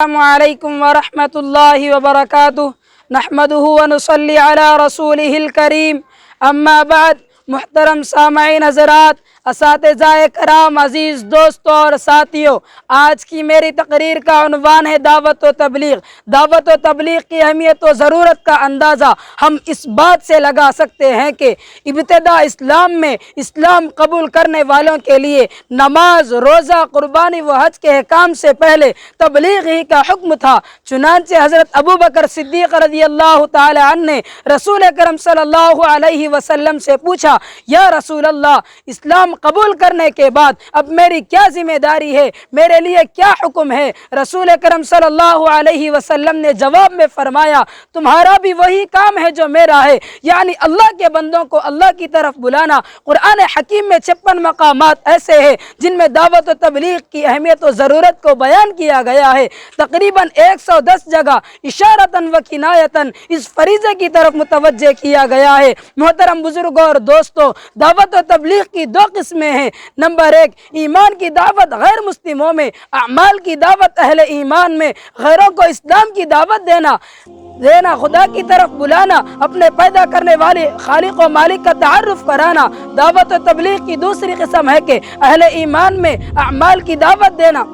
السلام علیکم ورحمۃ اللہ وبرکاتہ نحمدہ ونصلی علی رسولہ الکریم اما بعد محترم سامعین حضرات، اساتذہ کرام، عزیز دوستوں اور ساتھیوں، آج کی میری تقریر کا عنوان ہے دعوت و تبلیغ۔ دعوت و تبلیغ کی اہمیت و ضرورت کا اندازہ ہم اس بات سے لگا سکتے ہیں کہ ابتدا اسلام میں اسلام قبول کرنے والوں کے لیے نماز، روزہ، قربانی و حج کے احکام سے پہلے تبلیغ ہی کا حکم تھا۔ چنانچہ حضرت ابوبکر صدیق رضی اللہ تعالی عنہ نے رسول اکرم صلی اللہ علیہ وسلم سے پوچھا، یا رسول اللہ، اسلام قبول کرنے کے بعد اب میری کیا ذمہ داری ہے، میرے لیے کیا حکم ہے؟ رسول اکرم صلی اللہ علیہ وسلم نے جواب میں فرمایا، تمہارا بھی وہی کام ہے جو میرا ہے، یعنی اللہ کے بندوں کو اللہ کی طرف بلانا۔ قرآن حکیم میں 56 مقامات ایسے ہیں جن میں دعوت و تبلیغ کی اہمیت و ضرورت کو بیان کیا گیا ہے۔ تقریباً 110 جگہ اشارتاً و کنایتاً اس فریضے کی طرف متوجہ کیا گیا ہے۔ محترم بزرگوں اور دوستوں، دعوت و تبلیغ کی 2 قسمیں ہیں۔ نمبر 1، ایمان کی دعوت غیر مسلموں میں، اعمال کی دعوت اہل ایمان میں۔ غیروں کو اسلام کی دعوت دینا، خدا کی طرف بلانا، اپنے پیدا کرنے والے خالق و مالک کا تعارف کرانا۔ دعوت و تبلیغ کی دوسری قسم ہے کہ اہل ایمان میں اعمال کی دعوت دینا،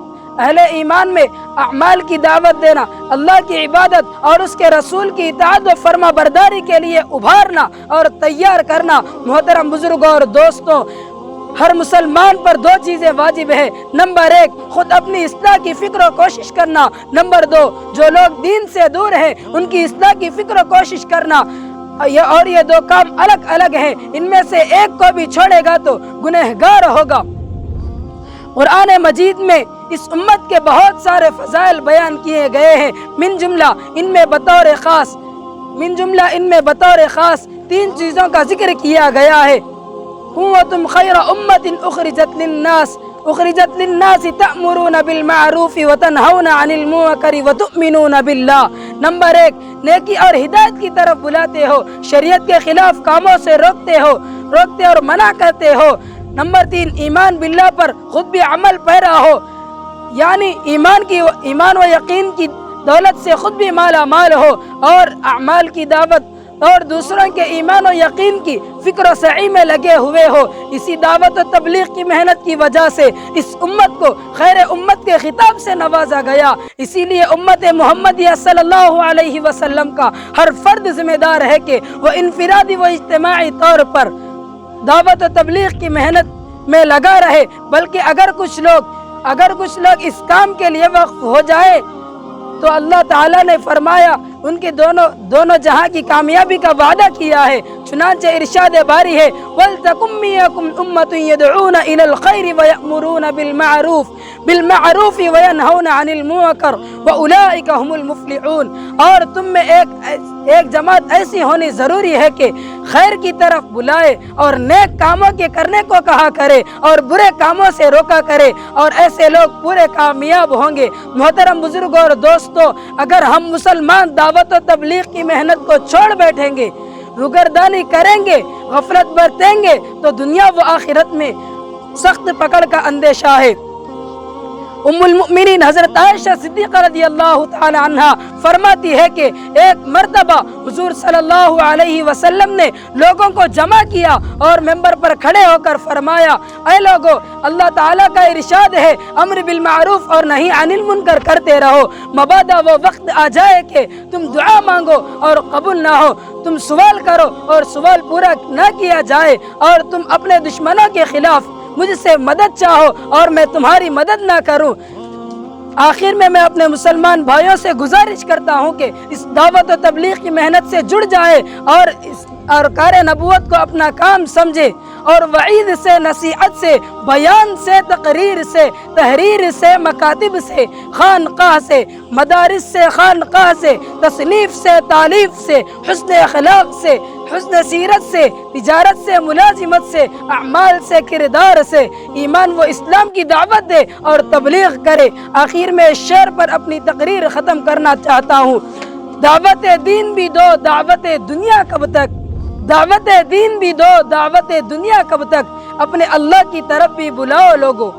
اللہ کی عبادت اور اس کے رسول کی اطاعت و فرما برداری کے لیے ابھارنا اور تیار کرنا۔ محترم بزرگوں اور دوستوں، ہر مسلمان پر 2 چیزیں واجب ہے۔ نمبر 1، خود اپنی اصلاح کی فکر و کوشش کرنا۔ نمبر 2، جو لوگ دین سے دور ہیں ان کی اصلاح کی فکر و کوشش کرنا۔ اور یہ 2 کام الگ الگ ہیں، ان میں سے ایک کو بھی چھوڑے گا تو گنہگار ہوگا۔ قرآن مجید میں اس امت کے بہت سارے فضائل بیان کیے گئے ہیں، من جملہ ان میں بطور خاص 3 چیزوں کا ذکر کیا گیا ہے۔ کنتم خیر امت اخرجت للناس تأمرون بالمعروف وتنہون عن المنکر وتؤمنون باللہ۔ نمبر 1، نیکی اور ہدایت کی طرف بلاتے ہو، شریعت کے خلاف کاموں سے روکتے اور منع کرتے ہو۔ نمبر 3، ایمان باللہ پر خود بھی عمل پیرا ہو، یعنی ایمان و یقین کی دولت سے خود بھی مالا مال ہو اور اعمال کی دعوت اور دوسروں کے ایمان و یقین کی فکر و سعی میں لگے ہوئے ہو۔ اسی دعوت و تبلیغ کی محنت کی وجہ سے اس امت کو خیر امت کے خطاب سے نوازا گیا۔ اسی لیے امت محمدیہ صلی اللہ علیہ وسلم کا ہر فرد ذمہ دار ہے کہ وہ انفرادی و اجتماعی طور پر دعوت و تبلیغ کی محنت میں لگا رہے، بلکہ اگر کچھ لوگ اس کام کے لیے وقف ہو جائے تو اللہ تعالیٰ نے فرمایا ان کے دونوں جہاں کی کامیابی کا وعدہ کیا ہے۔ چنانچہ ارشاد باری ہے، وَلْتَكُن مِّنكُمْ أُمَّةٌ يَدْعُونَ إِلَى الْخَيْرِ وَيَأْمُرُونَ بِالْمَعْرُوفِ وَيَنْهَوْنَ عَنِ الْمُنكَرِ وَأُولَٰئِكَ هُمُ الْمُفْلِحُونَ۔ اور تم میں ایک جماعت ایسی ہونی ضروری ہے کہ خیر کی طرف بلائے اور نیک کاموں کے کرنے کو کہا کرے اور برے کاموں سے روکا کرے، اور ایسے لوگ پورے کامیاب ہوں گے۔ محترم بزرگوں اور دوستوں، اگر ہم مسلمان دعوت و تبلیغ کی محنت کو چھوڑ بیٹھیں گے، روگردانی کریں گے، غفلت برتیں گے تو دنیا و آخرت میں سخت پکڑ کا اندیشہ ہے۔ ام المؤمنین حضرت عائشہ صدیقہ رضی اللہ تعالی عنہ فرماتی ہے کہ ایک مرتبہ حضور صلی اللہ علیہ وسلم نے لوگوں کو جمع کیا اور ممبر پر کھڑے ہو کر فرمایا، اے لوگو، اللہ تعالیٰ کا ارشاد ہے امر بالمعروف اور نہی عن المنکر کرتے رہو، مبادا وہ وقت آ جائے کہ تم دعا مانگو اور قبول نہ ہو، تم سوال کرو اور سوال پورا نہ کیا جائے، اور تم اپنے دشمنوں کے خلاف مجھ سے مدد چاہو اور میں تمہاری مدد نہ کروں۔ آخر میں اپنے مسلمان بھائیوں سے گزارش کرتا ہوں کہ اس دعوت و تبلیغ کی محنت سے جڑ جائے اور کار نبوت کو اپنا کام سمجھے، اور وعید سے، نصیحت سے، بیان سے، تقریر سے، تحریر سے، مکاتب سے، خانقاہ سے، مدارس سے، خانقاہ سے، تصنیف سے، تالیف سے، حسن اخلاق سے، حسن سیرت سے، تجارت سے، ملازمت سے، اعمال سے، کردار سے ایمان و اسلام کی دعوت دے اور تبلیغ کرے۔ آخر میں اس شعر پر اپنی تقریر ختم کرنا چاہتا ہوں، دعوت دین بھی دو، دعوت دنیا کب تک؟ دعوت دین بھی دو، دعوت دنیا کب تک؟ اپنے اللہ کی طرف بھی بلاؤ لوگو۔